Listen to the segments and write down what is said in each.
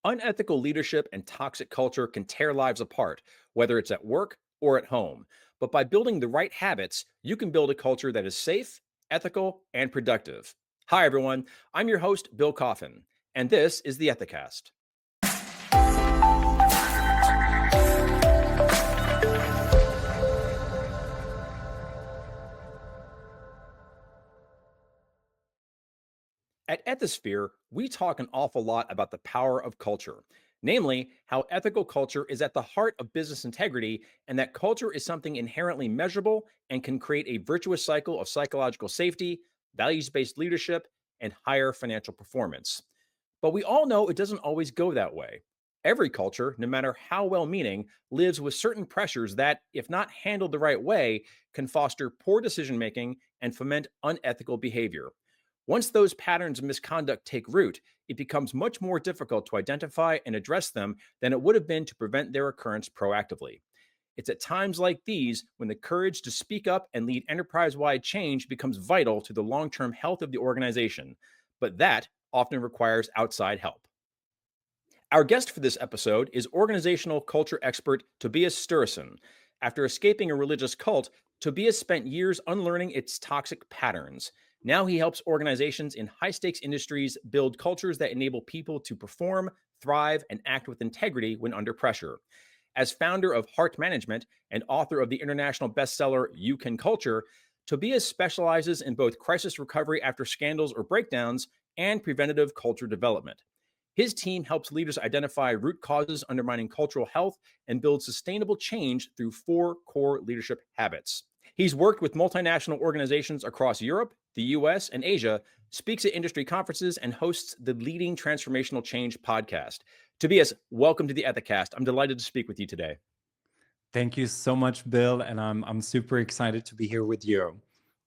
Unethical leadership and toxic culture can tear lives apart, whether it's at work or at home. But by building the right habits, you can build a culture that is safe, ethical, and productive. Hi, everyone. I'm your host, Bill Coffin, and this is the Ethicast. At Ethisphere, we talk an awful lot about the power of culture, namely, how ethical culture is at the heart of business integrity, and that culture is something inherently measurable and can create a virtuous cycle of psychological safety, values based leadership, and higher financial performance. But we all know it doesn't always go that way. Every culture, no matter how well meaning, lives with certain pressures that, if not handled the right way, can foster poor decision making and foment unethical behavior. Once those patterns of misconduct take root, it becomes much more difficult to identify and address them than it would have been to prevent their occurrence proactively. It's at times like these when the courage to speak up and lead enterprise wide change becomes vital to the long term health of the organization. But that often requires outside help. Our guest for this episode is organizational culture expert Tobias Sturesson. After escaping a religious cult, Tobias spent years unlearning its toxic patterns. Now he helps organizations in high stakes industries build cultures that enable people to perform, thrive, and act with integrity when under pressure. As founder of Heart Management and author of the international bestseller You Can Culture, Tobias specializes in both crisis recovery after scandals or breakdowns and preventative culture development. His team helps leaders identify root causes undermining cultural health and build sustainable change through four core leadership habits. He's worked with multinational organizations across Europe, the US, and Asia, speaks at industry conferences, and hosts the leading transformational change podcast. Tobias, welcome to the Ethicast. I'm delighted to speak with you today. Thank you so much, Bill, and I'm super excited to be here with you.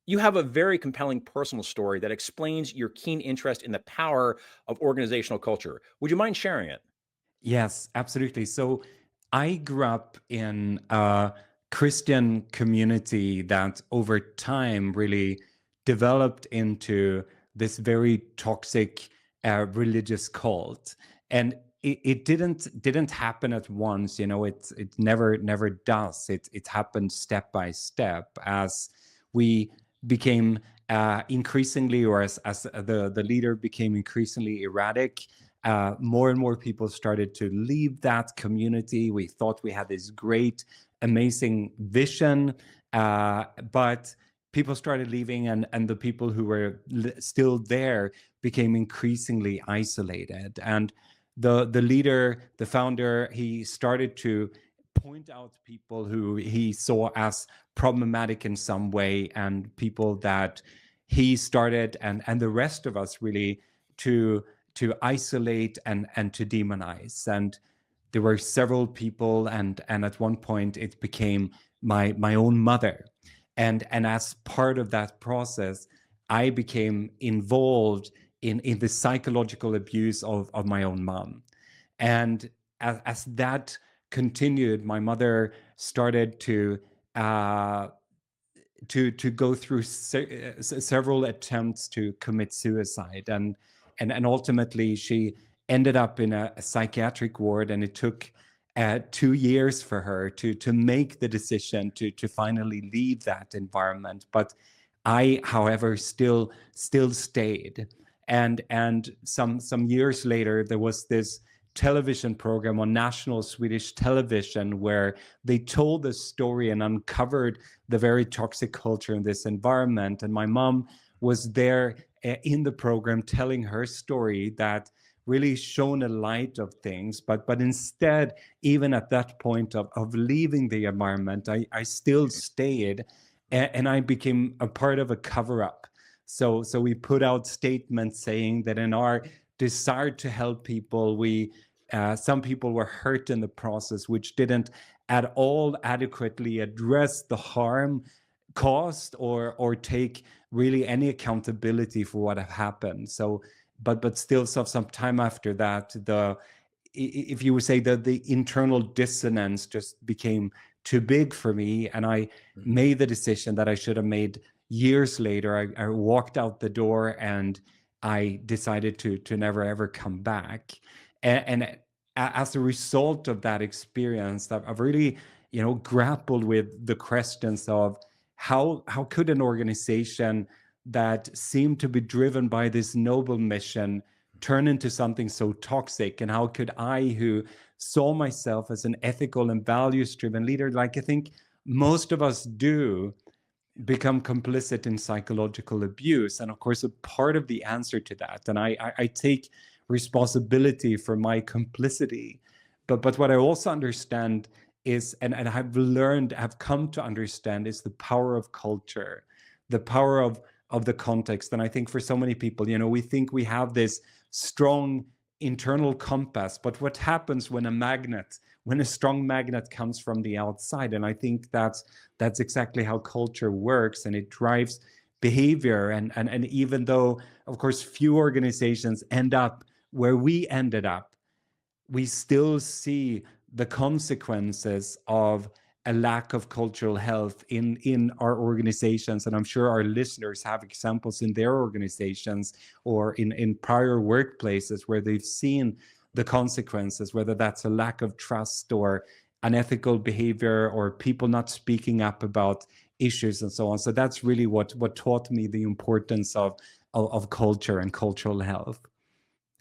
You have a very compelling personal story that explains your keen interest in the power of organizational culture. Would you mind sharing it? Yes, absolutely. So I grew up in a Christian community that over time really developed into this very toxic religious cult. And it didn't happen at once, it never does. It happened step by step as we became increasingly, or as the leader became increasingly erratic. More and more people started to leave that community. We thought we had this great, amazing vision, but people started leaving, and the people who were still there became increasingly isolated. And the leader, the founder, he started to point out people who he saw as problematic in some way, and people that he started, and the rest of us really, to isolate and to demonize. And there were several people, and at one point it became my own mother. And as part of that process, I became involved in the psychological abuse of my own mom. And as that continued, my mother started to go through several attempts to commit suicide, and ultimately she ended up in a psychiatric ward, and it took 2 years for her to make the decision to finally leave that environment. But I, however, still stayed. And some years later, there was this television program on national Swedish television where they told the story and uncovered the very toxic culture in this environment. And my mom was there in the program telling her story that really shone a light of things. But instead, even at that point of leaving the environment, I still stayed, and I became a part of a cover-up. So we put out statements saying that in our desire to help people, some people were hurt in the process, which didn't at all adequately address the harm caused or take really any accountability for what had happened. So, but still, some time after that, if you would say that the internal dissonance just became too big for me, and I made the decision that I should have made years later. I walked out the door, and I decided to never ever come back. And as a result of that experience, I've really, grappled with the questions of how could an organization that seemed to be driven by this noble mission turn into something so toxic, and how could I, who saw myself as an ethical and values driven leader, like I think most of us do, become complicit in psychological abuse. And of course, a part of the answer to that, and I take responsibility for my complicity, but what I also understand is, and I've come to understand, is the power of culture, the power of the context. And I think for so many people, we think we have this strong internal compass, but what happens when a strong magnet comes from the outside? And I think that's exactly how culture works, and it drives behavior. And even though, of course, few organizations end up where we ended up, we still see the consequences of a lack of cultural health in our organizations. And I'm sure our listeners have examples in their organizations or in prior workplaces where they've seen the consequences, whether that's a lack of trust or unethical behavior or people not speaking up about issues and so on. So that's really what taught me the importance of culture and cultural health.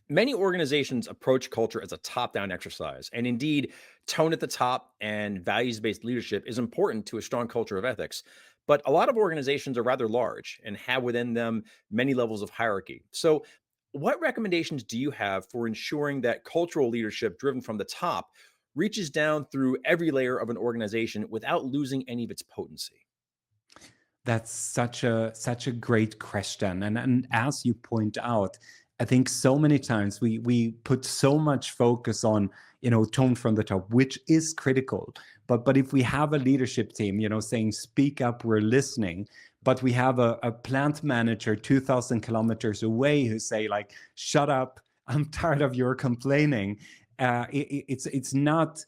Many organizations approach culture as a top down exercise. And indeed, tone at the top and values based leadership is important to a strong culture of ethics. But a lot of organizations are rather large and have within them many levels of hierarchy. So, what recommendations do you have for ensuring that cultural leadership driven from the top reaches down through every layer of an organization without losing any of its potency? That's such a great question. And as you point out, I think so many times we put so much focus on, tone from the top, which is critical. But if we have a leadership team, saying speak up, we're listening, but we have a plant manager 2,000 kilometers away who say like, shut up, I'm tired of your complaining. It's not,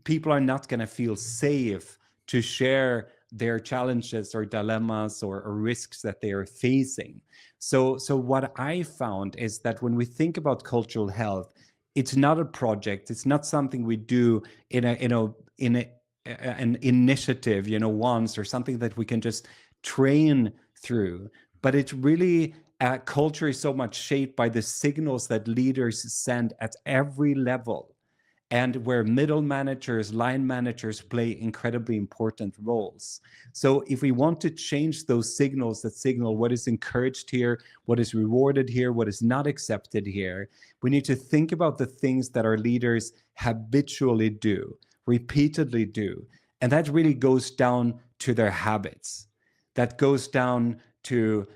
people are not going to feel safe to share their challenges or dilemmas or risks that they are facing. So what I found is that when we think about cultural health, it's not a project. It's not something we do an initiative, once, or something that we can just train through. But it's really, culture is so much shaped by the signals that leaders send at every level, and where middle managers, line managers play incredibly important roles. So if we want to change those signals that signal what is encouraged here, what is rewarded here, what is not accepted here, we need to think about the things that our leaders habitually do, repeatedly do. And that really goes down to their habits. That goes down to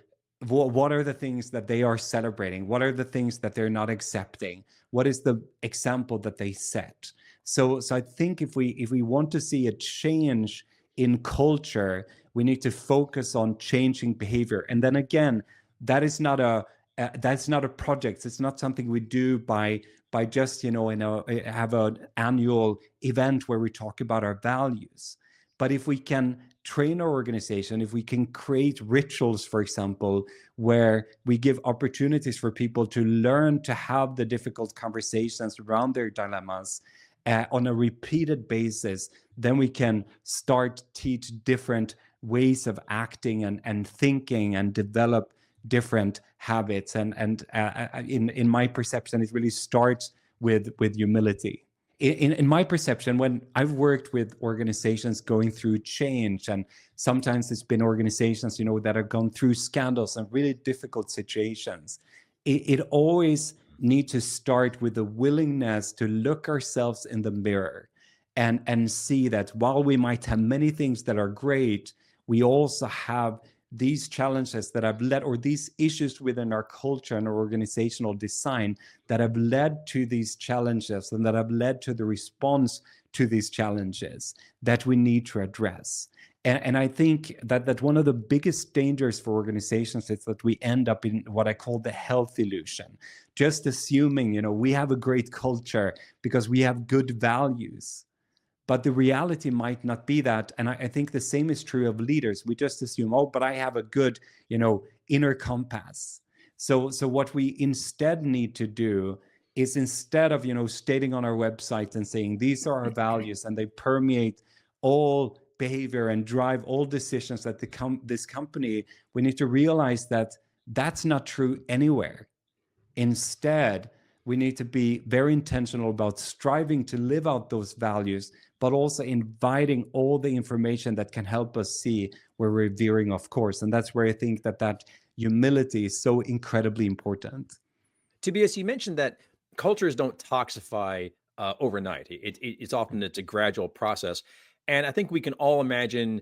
what are the things that they are celebrating? What are the things that they're not accepting? What is the example that they set? So I think if we want to see a change in culture, we need to focus on changing behavior. And then again, that is not a that's not a project. It's not something we do by just have an annual event where we talk about our values. But if we can train our organization, if we can create rituals, for example, where we give opportunities for people to learn to have the difficult conversations around their dilemmas on a repeated basis, then we can start teach different ways of acting and thinking and develop different habits. And in my perception, it really starts with humility. In my perception, when I've worked with organizations going through change, and sometimes it's been organizations, that have gone through scandals and really difficult situations, it always needs to start with the willingness to look ourselves in the mirror and see that while we might have many things that are great, we also have these challenges that have led, or these issues within our culture and our organizational design that have led to these challenges and that have led to the response to these challenges that we need to address. And I think that one of the biggest dangers for organizations is that we end up in what I call the health illusion, just assuming, we have a great culture because we have good values. But the reality might not be that. And I think the same is true of leaders. We just assume, oh, but I have a good, inner compass. So what we instead need to do is instead of stating on our website and saying these are our values and they permeate all behavior and drive all decisions at this company, we need to realize that that's not true anywhere. Instead, we need to be very intentional about striving to live out those values, but also inviting all the information that can help us see where we're veering off course. And that's where I think that humility is so incredibly important. Tobias, you mentioned that cultures don't toxify overnight. It's a gradual process, and I think we can all imagine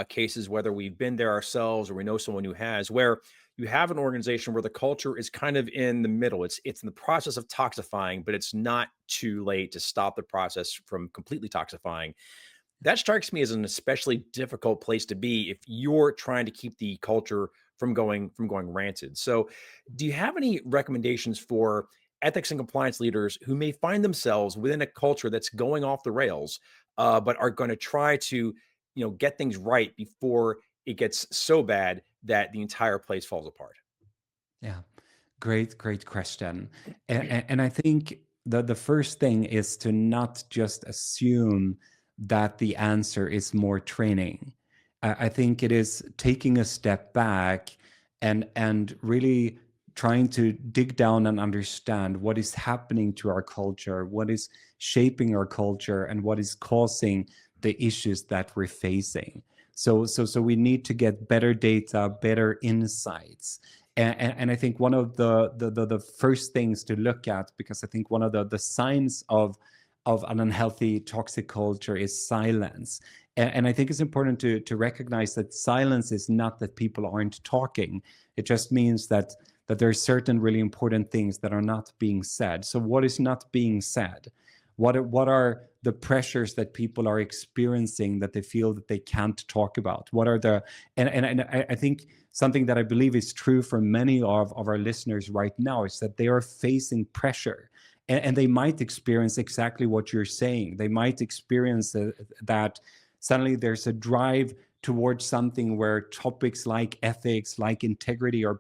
cases, whether we've been there ourselves or we know someone who has, where you have an organization where the culture is kind of in the middle. It's in the process of toxifying, but it's not too late to stop the process from completely toxifying. That strikes me as an especially difficult place to be if you're trying to keep the culture from going rancid. So, do you have any recommendations for ethics and compliance leaders who may find themselves within a culture that's going off the rails, but are going to try to, get things right before it gets so bad that the entire place falls apart? Yeah. Great question. And I think the first thing is to not just assume that the answer is more training. I think it is taking a step back and really trying to dig down and understand what is happening to our culture, what is shaping our culture, and what is causing the issues that we're facing. So we need to get better data, better insights, and I think one of the first things to look at, because I think one of the signs of an unhealthy toxic culture is silence. And I think it's important to recognize that silence is not that people aren't talking. It just means that there are certain really important things that are not being said. So what is not being said? What are the pressures that people are experiencing that they feel that they can't talk about? What are the and I think something that I believe is true for many of our listeners right now is that they are facing pressure, and they might experience exactly what you're saying. They might experience that suddenly there's a drive towards something where topics like ethics, like integrity are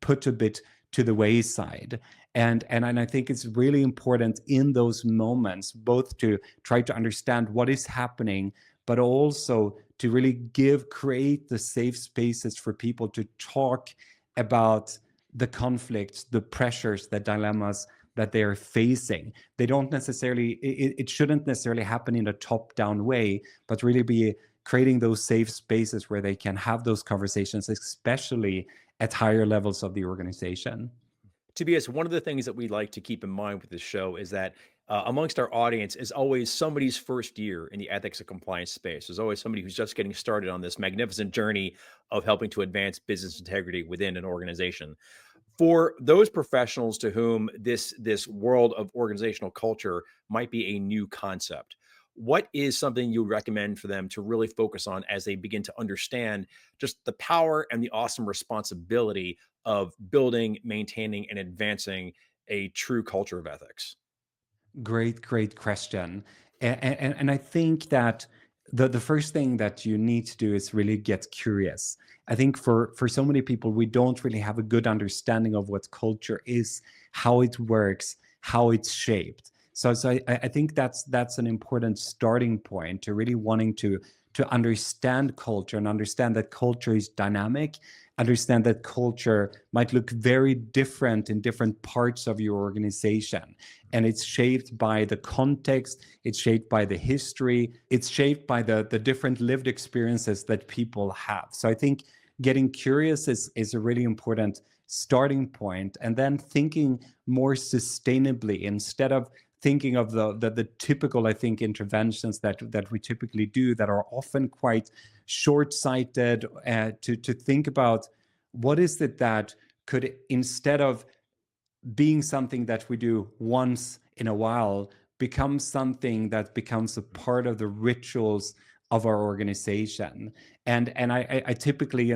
put a bit to the wayside. And I think it's really important in those moments both to try to understand what is happening, but also to really create the safe spaces for people to talk about the conflicts, the pressures, the dilemmas that they are facing. They don't necessarily, it shouldn't necessarily happen in a top-down way, but really be creating those safe spaces where they can have those conversations, especially at higher levels of the organization. Tobias, one of the things that we like to keep in mind with this show is that amongst our audience is always somebody's first year in the ethics and compliance space. There's always somebody who's just getting started on this magnificent journey of helping to advance business integrity within an organization. For those professionals to whom this world of organizational culture might be a new concept, what is something you recommend for them to really focus on as they begin to understand just the power and the awesome responsibility of building, maintaining, and advancing a true culture of ethics? Great question. And I think that the first thing that you need to do is really get curious. I think for so many people, we don't really have a good understanding of what culture is, how it works, how it's shaped. So I think that's an important starting point to really wanting to understand culture and understand that culture is dynamic, understand that culture might look very different in different parts of your organization. And it's shaped by the context, it's shaped by the history, it's shaped by the different lived experiences that people have. So I think getting curious is a really important starting point, and then thinking more sustainably instead of thinking of the typical, I think, interventions that we typically do that are often quite short-sighted, to think about what is it that could, instead of being something that we do once in a while, become something that becomes a part of the rituals of our organization. And I typically,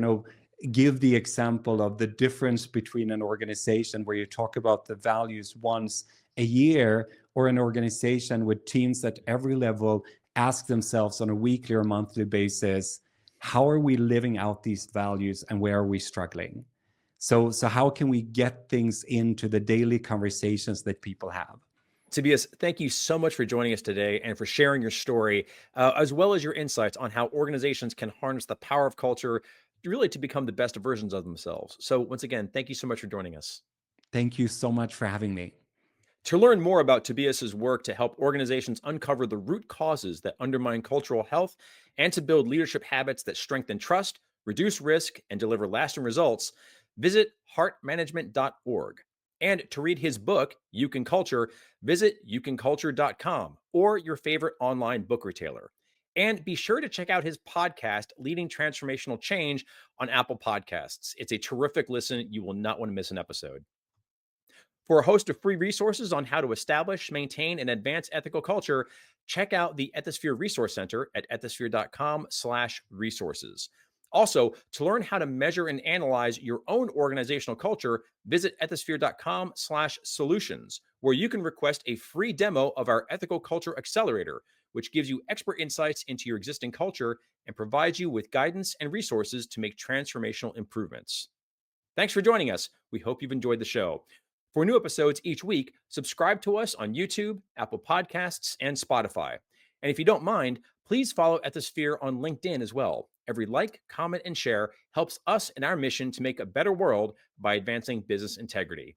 give the example of the difference between an organization where you talk about the values once a year, or an organization with teams at every level ask themselves on a weekly or monthly basis, how are we living out these values and where are we struggling? So how can we get things into the daily conversations that people have? Tobias, thank you so much for joining us today and for sharing your story, as well as your insights on how organizations can harness the power of culture really to become the best versions of themselves. So, once again, thank you so much for joining us. Thank you so much for having me. To learn more about Tobias's work to help organizations uncover the root causes that undermine cultural health and to build leadership habits that strengthen trust, reduce risk, and deliver lasting results, visit heartmanagement.org. And to read his book, You Can Culture, visit youcanculture.com or your favorite online book retailer. And be sure to check out his podcast, Leading Transformational Change, on Apple Podcasts. It's a terrific listen. You will not want to miss an episode. For a host of free resources on how to establish, maintain, and advance ethical culture, check out the Ethisphere Resource Center at ethisphere.com/resources. Also, to learn how to measure and analyze your own organizational culture, visit ethisphere.com/solutions, where you can request a free demo of our Ethical Culture Accelerator, which gives you expert insights into your existing culture and provides you with guidance and resources to make transformational improvements. Thanks for joining us. We hope you've enjoyed the show. For new episodes each week, subscribe to us on YouTube, Apple Podcasts, and Spotify. And if you don't mind, please follow Ethisphere on LinkedIn as well. Every like, comment, and share helps us in our mission to make a better world by advancing business integrity.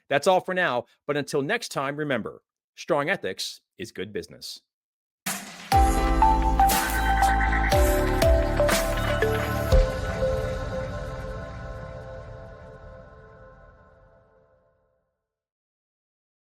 That's all for now, but until next time, remember, strong ethics is good business.